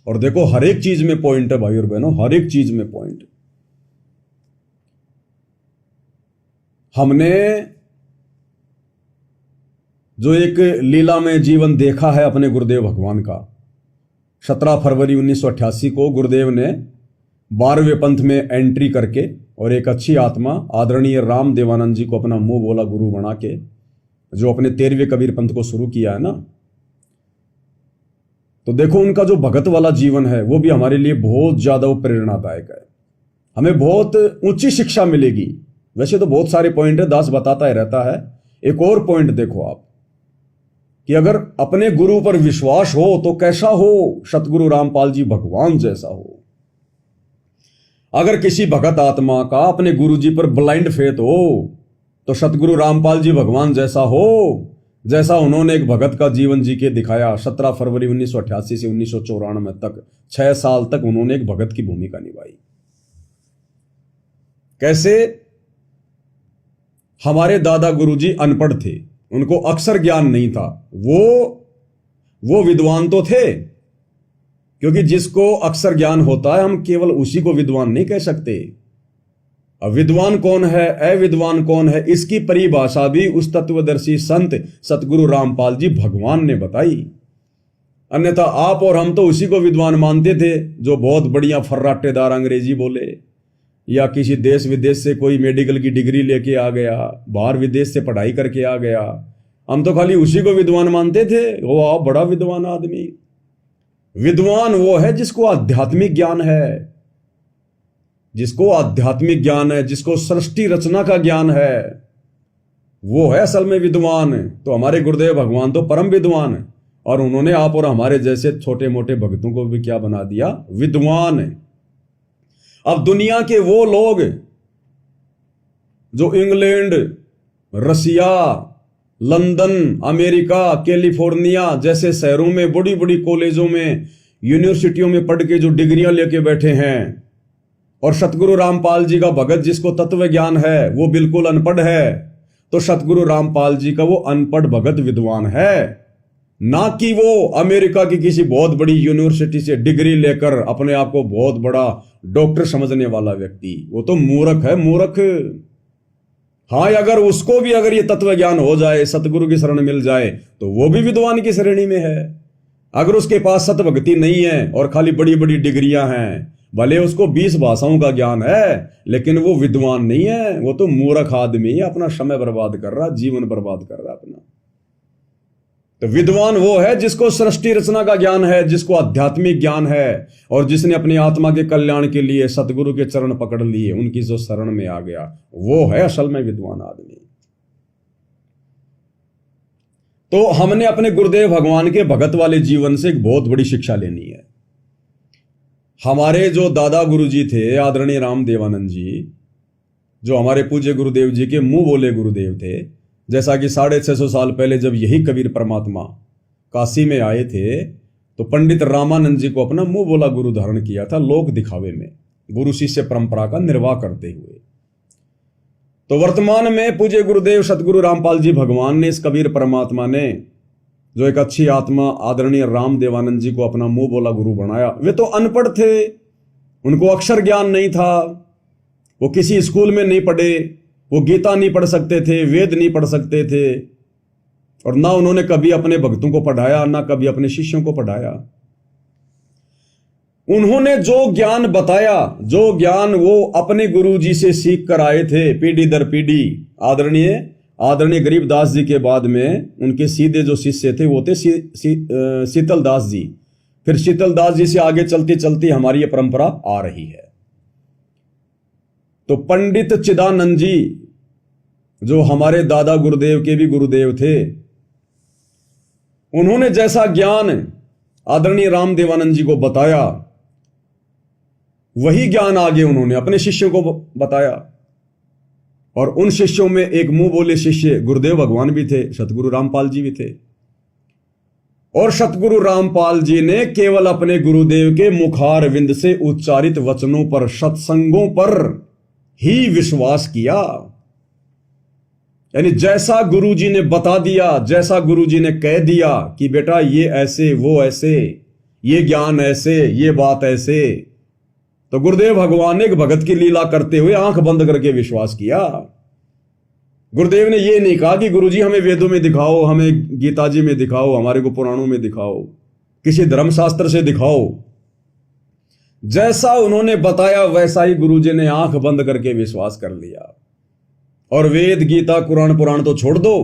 और देखो हर एक चीज में पॉइंट है भाई और बहनों, हर एक चीज में पॉइंट। हमने जो एक लीला में जीवन देखा है अपने गुरुदेव भगवान का, 17 फरवरी 1988 को गुरुदेव ने 12वें पंथ में एंट्री करके और एक अच्छी आत्मा आदरणीय राम देवानंद जी को अपना मुंह बोला गुरु बना के जो अपने 13वें कबीर पंथ को शुरू किया है ना, तो देखो उनका जो भगत वाला जीवन है वो भी हमारे लिए बहुत ज्यादा वो प्रेरणादायक है। हमें बहुत ऊंची शिक्षा मिलेगी। वैसे तो बहुत सारे पॉइंट है, दास बताता ही रहता है। एक और पॉइंट देखो आप कि अगर अपने गुरु पर विश्वास हो तो कैसा हो, सतगुरु रामपाल जी भगवान जैसा हो। अगर किसी भगत आत्मा का अपने गुरु जी पर ब्लाइंड फेथ हो तो सतगुरु रामपाल जी भगवान जैसा हो, जैसा उन्होंने एक भगत का जीवन जी के दिखाया। 17 फरवरी 1988 से 1994 तक 6 साल तक उन्होंने एक भगत की भूमिका निभाई। कैसे? हमारे दादा गुरुजी अनपढ़ थे, उनको अक्षर ज्ञान नहीं था। वो विद्वान तो थे, क्योंकि जिसको अक्षर ज्ञान होता है हम केवल उसी को विद्वान नहीं कह सकते। अब विद्वान कौन है, अविद्वान कौन है, इसकी परिभाषा भी उस तत्वदर्शी संत सतगुरु रामपाल जी भगवान ने बताई। अन्यथा आप और हम तो उसी को विद्वान मानते थे जो बहुत बढ़िया फर्राटेदार अंग्रेजी बोले, या किसी देश विदेश से कोई मेडिकल की डिग्री लेके आ गया, बाहर विदेश से पढ़ाई करके आ गया। हम तो खाली उसी को विद्वान मानते थे, वो आप बड़ा विद्वान आदमी। विद्वान वो है जिसको आध्यात्मिक ज्ञान है, जिसको आध्यात्मिक ज्ञान है, जिसको सृष्टि रचना का ज्ञान है, वो है असल में विद्वान। तो हमारे गुरुदेव भगवान तो परम विद्वान है, और उन्होंने आप और हमारे जैसे छोटे मोटे भक्तों को भी क्या बना दिया, विद्वान। अब दुनिया के वो लोग जो इंग्लैंड, रसिया, लंदन, अमेरिका, कैलिफोर्निया जैसे शहरों में बड़ी बड़ी कॉलेजों में, यूनिवर्सिटियों में पढ़ के जो डिग्रियां लेके बैठे हैं, और सतगुरु रामपाल जी का भगत जिसको तत्व ज्ञान है वो बिल्कुल अनपढ़ है, तो सतगुरु रामपाल जी का वो अनपढ़ भगत विद्वान है, ना कि वो अमेरिका की किसी बहुत बड़ी यूनिवर्सिटी से डिग्री लेकर अपने आप को बहुत बड़ा डॉक्टर समझने वाला व्यक्ति। वो तो मूर्ख है, मूर्ख। हाँ, अगर उसको भी अगर ये तत्व ज्ञान हो जाए, सतगुरु की शरण मिल जाए, तो वो भी विद्वान की श्रेणी में है। अगर उसके पास सतभक्ति नहीं है और खाली बड़ी बड़ी डिग्रियां हैं, भले उसको 20 भाषाओं का ज्ञान है, लेकिन वो विद्वान नहीं है, वो तो मूर्ख आदमी है, अपना समय बर्बाद कर रहा, जीवन बर्बाद कर रहा अपना। तो विद्वान वो है जिसको सृष्टि रचना का ज्ञान है, जिसको आध्यात्मिक ज्ञान है, और जिसने अपनी आत्मा के कल्याण के लिए सतगुरु के चरण पकड़ लिए, उनकी जो शरण में आ गया, वो है असल में विद्वान आदमी। तो हमने अपने गुरुदेव भगवान के भगत वाले जीवन से एक बहुत बड़ी शिक्षा लेनी है। हमारे जो दादा गुरुजी थे आदरणीय राम देवानंद जी, जो हमारे पूज्य गुरुदेव जी के मुंह बोले गुरुदेव थे, जैसा कि 650 साल पहले जब यही कबीर परमात्मा काशी में आए थे तो पंडित रामानंद जी को अपना मुंह बोला गुरु धारण किया था, लोक दिखावे में, गुरु शिष्य परंपरा का निर्वाह करते हुए। तो वर्तमान में पूज्य गुरुदेव सतगुरु रामपाल जी भगवान ने, इस कबीर परमात्मा ने जो एक अच्छी आत्मा आदरणीय राम देवानंद जी को अपना मुंह बोला गुरु बनाया। वे तो अनपढ़ थे, उनको अक्षर ज्ञान नहीं था, वो किसी स्कूल में नहीं पढ़े, वो गीता नहीं पढ़ सकते थे, वेद नहीं पढ़ सकते थे, और ना उन्होंने कभी अपने भक्तों को पढ़ाया, ना कभी अपने शिष्यों को पढ़ाया। उन्होंने जो ज्ञान बताया, जो ज्ञान वो अपने गुरु जी से सीख कर आए थे पीढ़ी दर पीढ़ी, आदरणीय गरीबदास जी के बाद में उनके सीधे जो शिष्य थे वो थे शीतल दास जी। फिर शीतल दास जी से आगे चलती चलती हमारी ये परंपरा आ रही है। तो पंडित चिदानंद जी जो हमारे दादा गुरुदेव के भी गुरुदेव थे, उन्होंने जैसा ज्ञान आदरणीय राम देवानंद जी को बताया, वही ज्ञान आगे उन्होंने अपने शिष्यों को बताया। और उन शिष्यों में एक मुंह बोले शिष्य गुरुदेव भगवान भी थे, सतगुरु रामपाल जी भी थे। और सतगुरु रामपाल जी ने केवल अपने गुरुदेव के मुखार विंद से उच्चारित वचनों पर, सत्संगों पर ही विश्वास किया। यानी जैसा गुरुजी ने बता दिया, जैसा गुरुजी ने कह दिया कि बेटा ये ऐसे वो ऐसे, ये ज्ञान ऐसे, ये बात ऐसे। तो गुरुदेव भगवान ने एक भगत की लीला करते हुए आंख बंद करके विश्वास किया। गुरुदेव ने ये नहीं कहा कि गुरुजी हमें वेदों में दिखाओ, हमें गीता जी में दिखाओ, हमारे को पुराणों में दिखाओ, किसी धर्मशास्त्र से दिखाओ। जैसा उन्होंने बताया वैसा ही गुरुजी ने आंख बंद करके विश्वास कर लिया। और वेद, गीता, कुरान पुराण तो छोड़ दो,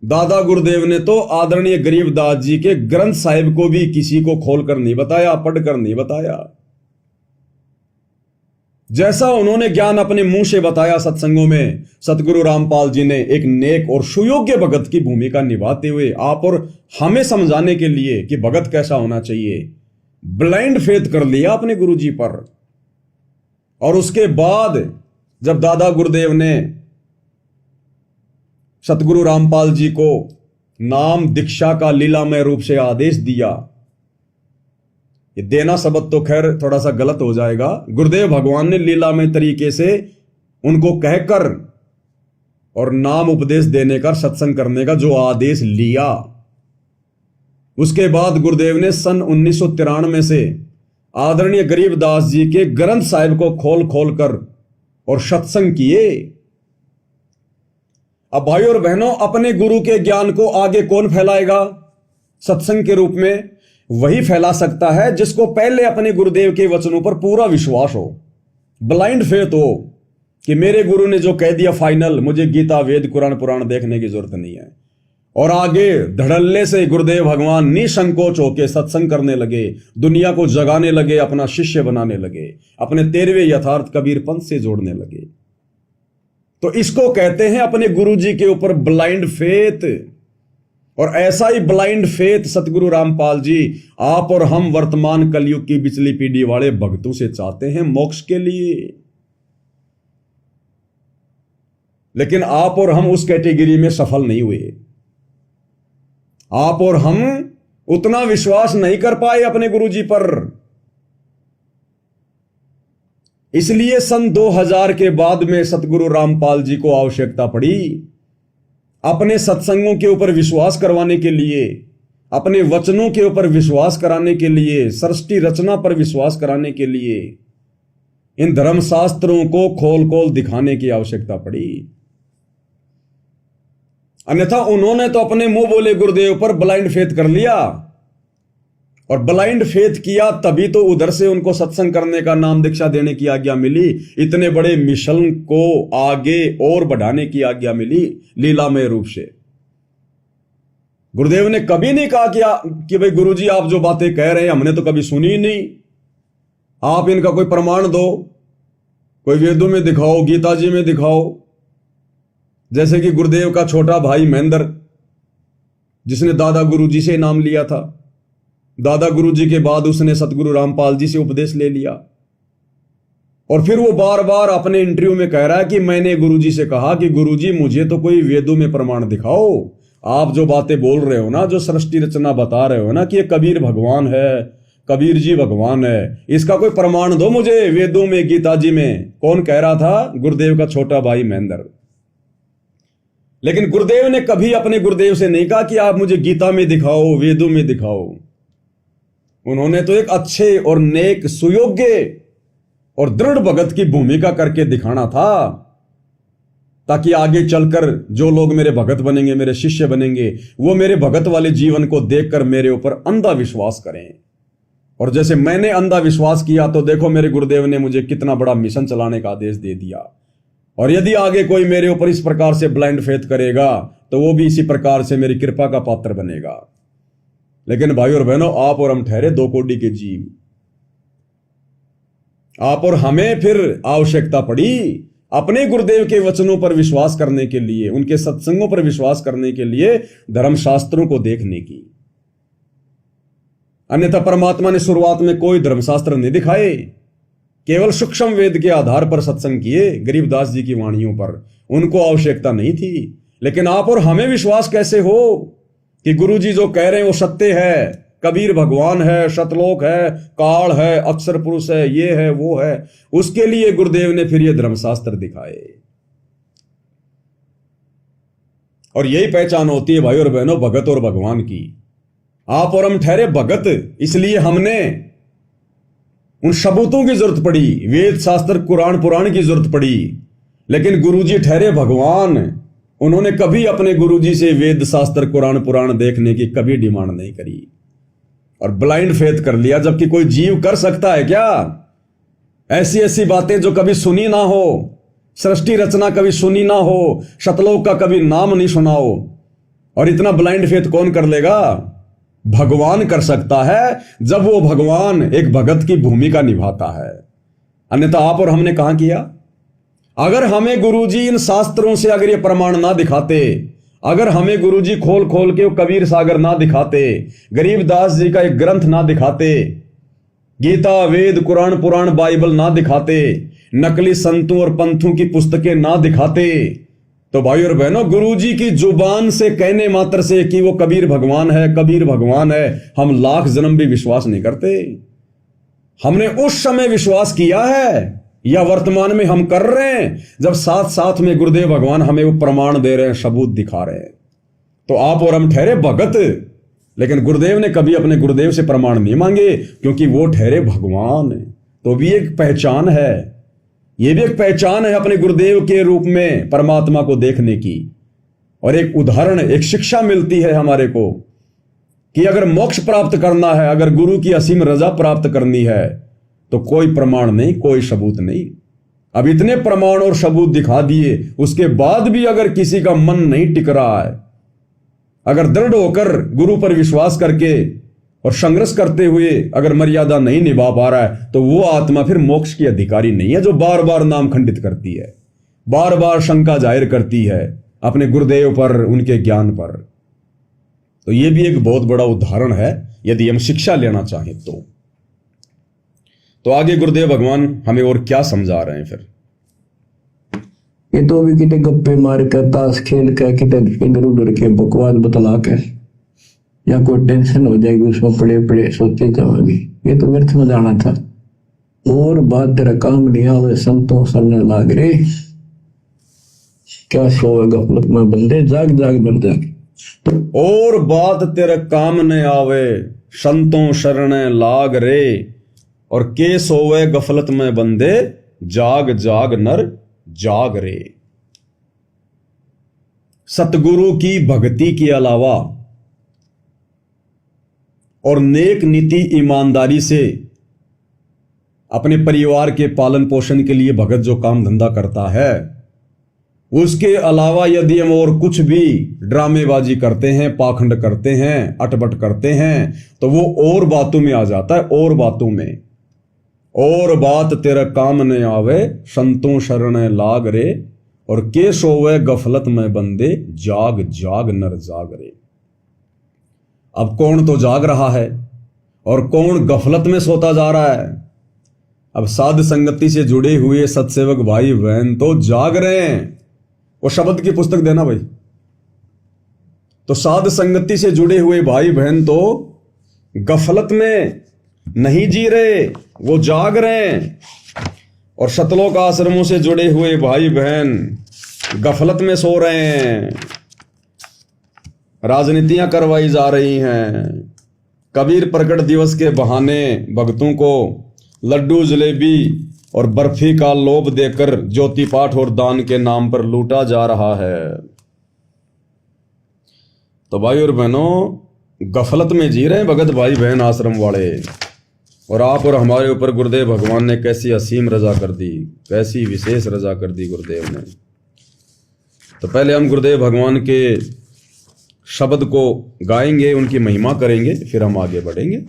दादा गुरुदेव ने तो आदरणीय गरीबदास जी के ग्रंथ साहिब को भी किसी को खोलकर नहीं बताया, पढ़कर नहीं बताया। जैसा उन्होंने ज्ञान अपने मुंह से बताया सत्संगों में, सतगुरु रामपाल जी ने एक नेक और सुयोग्य भगत की भूमिका निभाते हुए आप और हमें समझाने के लिए कि भगत कैसा होना चाहिए, ब्लाइंड फेथ कर लिया अपने गुरुजी पर। और उसके बाद जब दादा गुरुदेव ने सतगुरु रामपाल जी को नाम दीक्षा का लीलामय रूप से आदेश दिया, ये देना शब्द तो खैर थोड़ा सा गलत हो जाएगा, गुरुदेव भगवान ने लीलामय तरीके से उनको कहकर और नाम उपदेश देने का, सत्संग करने का जो आदेश लिया, उसके बाद गुरुदेव ने सन 1993 से आदरणीय गरीबदास जी के ग्रंथ साहिब को खोल खोल कर और सत्संग किए। अब भाई और बहनों, अपने गुरु के ज्ञान को आगे कौन फैलाएगा? सत्संग के रूप में वही फैला सकता है जिसको पहले अपने गुरुदेव के वचनों पर पूरा विश्वास हो, ब्लाइंड फेथ हो कि मेरे गुरु ने जो कह दिया फाइनल, मुझे गीता, वेद, कुरान पुराण देखने की जरूरत नहीं है। और आगे धड़ल्ले से गुरुदेव भगवान निसंकोच होकर सत्संग करने लगे, दुनिया को जगाने लगे, अपना शिष्य बनाने लगे, अपने 13वें यथार्थ कबीर पंथ से जोड़ने लगे। तो इसको कहते हैं अपने गुरु जी के ऊपर ब्लाइंड फेथ। और ऐसा ही ब्लाइंड फेथ सतगुरु रामपाल जी आप और हम वर्तमान कलयुग की पिछली पीढ़ी वाले भक्तों से चाहते हैं मोक्ष के लिए। लेकिन आप और हम उस कैटेगरी में सफल नहीं हुए। आप और हम उतना विश्वास नहीं कर पाए अपने गुरुजी पर। इसलिए सन 2000 के बाद में सतगुरु रामपाल जी को आवश्यकता पड़ी अपने सत्संगों के ऊपर विश्वास करवाने के लिए, अपने वचनों के ऊपर विश्वास कराने के लिए, सृष्टि रचना पर विश्वास कराने के लिए इन धर्मशास्त्रों को खोल खोल दिखाने की आवश्यकता पड़ी। अन्यथा उन्होंने तो अपने मुंह बोले गुरुदेव पर ब्लाइंड फेथ कर लिया। और ब्लाइंड फेथ किया तभी तो उधर से उनको सत्संग करने का, नाम दीक्षा देने की आज्ञा मिली, इतने बड़े मिशन को आगे और बढ़ाने की आज्ञा मिली लीलामय रूप से। गुरुदेव ने कभी नहीं कहा कि भाई गुरुजी आप जो बातें कह रहे हैं हमने तो कभी सुनी ही नहीं, आप इनका कोई प्रमाण दो, कोई वेदों में दिखाओ, गीता जी में दिखाओ। जैसे कि गुरुदेव का छोटा भाई महेंद्र, जिसने दादा गुरुजी से नाम लिया था, दादा गुरुजी के बाद उसने सतगुरु रामपाल जी से उपदेश ले लिया। और फिर वो बार बार अपने इंटरव्यू में कह रहा है कि मैंने गुरुजी से कहा कि गुरुजी मुझे तो कोई वेदों में प्रमाण दिखाओ, आप जो बातें बोल रहे हो ना, जो सृष्टि रचना बता रहे हो ना कि ये कबीर भगवान है, कबीर जी भगवान है, इसका कोई प्रमाण दो मुझे वेदों में, गीता जी में। कौन कह रहा था? गुरुदेव का छोटा भाई महेंद्र। लेकिन गुरुदेव ने कभी अपने गुरुदेव से नहीं कहा कि आप मुझे गीता में दिखाओ, वेदों में दिखाओ। उन्होंने तो एक अच्छे और नेक, सुयोग्य और दृढ़ भगत की भूमिका करके दिखाना था, ताकि आगे चलकर जो लोग मेरे भगत बनेंगे, मेरे शिष्य बनेंगे, वो मेरे भगत वाले जीवन को देखकर मेरे ऊपर अंधा विश्वास करें। और जैसे मैंने अंधा विश्वास किया तो देखो मेरे गुरुदेव ने मुझे कितना बड़ा मिशन चलाने का आदेश दे दिया। और यदि आगे कोई मेरे ऊपर इस प्रकार से ब्लाइंड फेथ करेगा तो वो भी इसी प्रकार से मेरी कृपा का पात्र बनेगा। लेकिन भाई और बहनों, आप और हम ठहरे दो कोटि के जीव। आप और हमें फिर आवश्यकता पड़ी अपने गुरुदेव के वचनों पर विश्वास करने के लिए, उनके सत्संगों पर विश्वास करने के लिए धर्मशास्त्रों को देखने की। अन्यथा परमात्मा ने शुरुआत में कोई धर्मशास्त्र नहीं दिखाए, केवल सूक्ष्म वेद के आधार पर सत्संग किए गरीबदास जी की वाणियों पर। उनको आवश्यकता नहीं थी। लेकिन आप और हमें विश्वास कैसे हो कि गुरु जी जो कह रहे हैं वो सत्य है, कबीर भगवान है, शतलोक है, काल है, अक्षर पुरुष है, ये है, वो है। उसके लिए गुरुदेव ने फिर ये धर्मशास्त्र दिखाए। और यही पहचान होती है भाई और बहनों भगत और भगवान की। आप और हम ठहरे भगत, इसलिए हमने उन सबूतों की जरूरत पड़ी, वेद शास्त्र कुरान पुराण की जरूरत पड़ी। लेकिन गुरुजी ठहरे भगवान, उन्होंने कभी अपने गुरुजी से वेद शास्त्र कुरान पुराण देखने की कभी डिमांड नहीं करी और ब्लाइंड फेथ कर लिया। जबकि कोई जीव कर सकता है क्या ऐसी ऐसी बातें जो कभी सुनी ना हो, सृष्टि रचना कभी सुनी ना हो, शतलोक का कभी नाम नहीं सुना हो, और इतना ब्लाइंड फेथ कौन कर लेगा? भगवान कर सकता है, जब वो भगवान एक भगत की भूमिका निभाता है। अन्यथा आप और हमने कहां किया? अगर हमें गुरुजी इन शास्त्रों से अगर ये प्रमाण ना दिखाते, अगर हमें गुरुजी खोल खोल के वो कबीर सागर ना दिखाते, गरीबदास जी का एक ग्रंथ ना दिखाते, गीता वेद कुरान पुराण बाइबल ना दिखाते, नकली संतों और पंथों की पुस्तकें ना दिखाते, तो भाई और बहनों, गुरुजी की जुबान से कहने मात्र से कि वो कबीर भगवान है, कबीर भगवान है, हम लाख जन्म भी विश्वास नहीं करते। हमने उस समय विश्वास किया है या वर्तमान में हम कर रहे हैं, जब साथ साथ में गुरुदेव भगवान हमें वो प्रमाण दे रहे हैं, सबूत दिखा रहे हैं। तो आप और हम ठहरे भगत, लेकिन गुरुदेव ने कभी अपने गुरुदेव से प्रमाण नहीं मांगे, क्योंकि वो ठहरे भगवान। तो भी एक पहचान है, ये भी एक पहचान है अपने गुरुदेव के रूप में परमात्मा को देखने की, और एक उदाहरण, एक शिक्षा मिलती है हमारे को कि अगर मोक्ष प्राप्त करना है, अगर गुरु की असीम रजा प्राप्त करनी है, तो कोई प्रमाण नहीं, कोई सबूत नहीं। अब इतने प्रमाण और सबूत दिखा दिए, उसके बाद भी अगर किसी का मन नहीं टिक रहा है, अगर दृढ़ होकर गुरु पर विश्वास करके और संघर्ष करते हुए अगर मर्यादा नहीं निभा पा रहा है, तो वो आत्मा फिर मोक्ष की अधिकारी नहीं है, जो बार बार नाम खंडित करती है, बार बार शंका जाहिर करती है अपने गुरुदेव पर, उनके ज्ञान पर। तो ये भी एक बहुत बड़ा उदाहरण है यदि हम शिक्षा लेना चाहें तो आगे गुरुदेव भगवान हमें और क्या समझा रहे हैं फिर? ये तो भी कितने गप्पे मार कर, ताश खेल कर, कितने इधर उधर के बकवास बतला कर, या कोई टेंशन हो जाएगी उसमें पड़े पड़े सोते जाओगे, ये तो व्यर्थ में जाना था। और बात तेरा काम नहीं आवे, संतों सरने लाग रे, क्या सोए गफलत में बंदे, जाग जाग मर जाग। और बात तेरे काम न आवे, संतों शरण लाग रे, और के सोवे गफलत में बंदे, जाग जाग नर जाग रे। सतगुरु की भक्ति के अलावा और नेक नीति ईमानदारी से अपने परिवार के पालन पोषण के लिए भगत जो काम धंधा करता है, उसके अलावा यदि हम और कुछ भी ड्रामेबाजी करते हैं, पाखंड करते हैं, अटपट करते हैं, तो वो और बातों में आ जाता है, और बातों में। और बात तेरा काम न आवे, संतों शरण लाग रे, और के सोवे गफलत में बंदे, जाग जाग नर जाग रे। अब कौन तो जाग रहा है और कौन गफलत में सोता जा रहा है? अब साध संगति से जुड़े हुए सत्सेवक भाई बहन तो जाग रहे हैं। वो शब्द की पुस्तक देना भाई। तो साध संगति से जुड़े हुए भाई बहन तो गफलत में नहीं जी रहे, वो जाग रहे हैं। और शतलोक आश्रमों से जुड़े हुए भाई बहन गफलत में सो रहे हैं। राजनीतियां करवाई जा रही हैं। कबीर प्रकट दिवस के बहाने भक्तों को लड्डू जलेबी और बर्फी का लोभ देकर ज्योति पाठ और दान के नाम पर लूटा जा रहा है। तो भाई और बहनों गफलत में जी रहे हैं भगत भाई बहन आश्रम वाले। और आप और हमारे ऊपर गुरुदेव भगवान ने कैसी असीम रजा कर दी, कैसी विशेष रजा कर दी गुरुदेव ने। तो पहले हम गुरुदेव भगवान के शब्द को गाएंगे, उनकी महिमा करेंगे, फिर हम आगे बढ़ेंगे।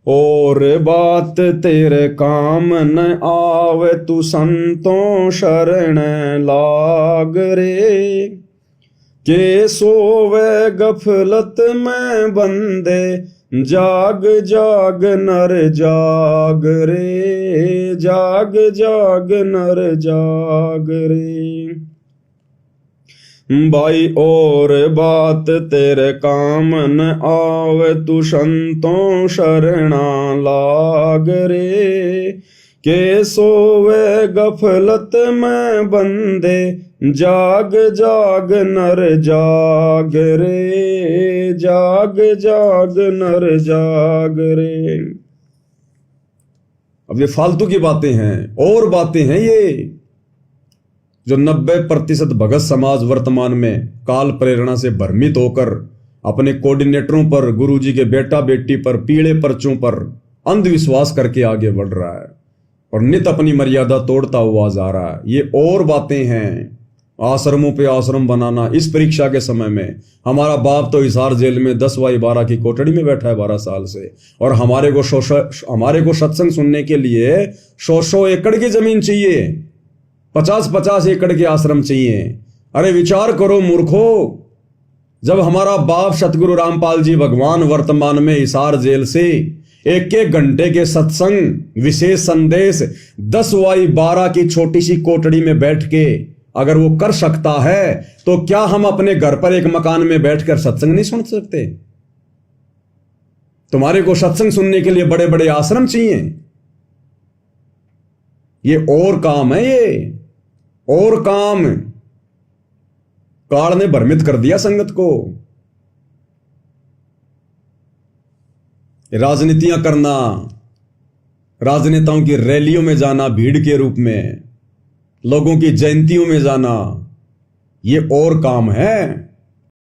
और बात तेरे काम न आवे, तू संतों शरण लाग रे, के सोवे गफलत में बंदे, जाग जाग नर जाग रे, जाग जाग नर जाग रे। भाई और बात तेरे काम न आवे, तू संतों शरणा लाग रे, के सोवे गफलत में बंदे, जाग जाग नर जाग रे, जाग जाग नर जाग रे। अब ये फालतू की बातें हैं, और बातें हैं ये जो 90% भगत समाज वर्तमान में काल प्रेरणा से भ्रमित होकर अपने कोऑर्डिनेटरों पर, गुरुजी के बेटा बेटी पर, पीले पर्चों पर अंधविश्वास करके आगे बढ़ रहा है और नित अपनी मर्यादा तोड़ता हुआ जा रहा है। ये और बातें हैं। आश्रमों पे आश्रम बनाना, इस परीक्षा के समय में हमारा बाप तो हिसार जेल में 10/12 की कोठड़ी में बैठा है 12 साल से, और हमारे को सत्संग सुनने के लिए 100 एकड़ की जमीन चाहिए, 50 एकड़ के आश्रम चाहिए। अरे विचार करो मूर्खो, जब हमारा बाप सतगुरु रामपाल जी भगवान वर्तमान में हिसार जेल से 1-1 घंटे के सत्संग विशेष संदेश 10/12 की छोटी सी कोठड़ी में बैठ के अगर वो कर सकता है, तो क्या हम अपने घर पर एक मकान में बैठकर सत्संग नहीं सुन सकते? तुम्हारे को सत्संग सुनने के लिए बड़े बड़े आश्रम चाहिए। ये और काम है, ये और काम। काल ने भ्रमित कर दिया संगत को। राजनीतियां करना, राजनेताओं की रैलियों में जाना, भीड़ के रूप में लोगों की जयंतियों में जाना, ये और काम है।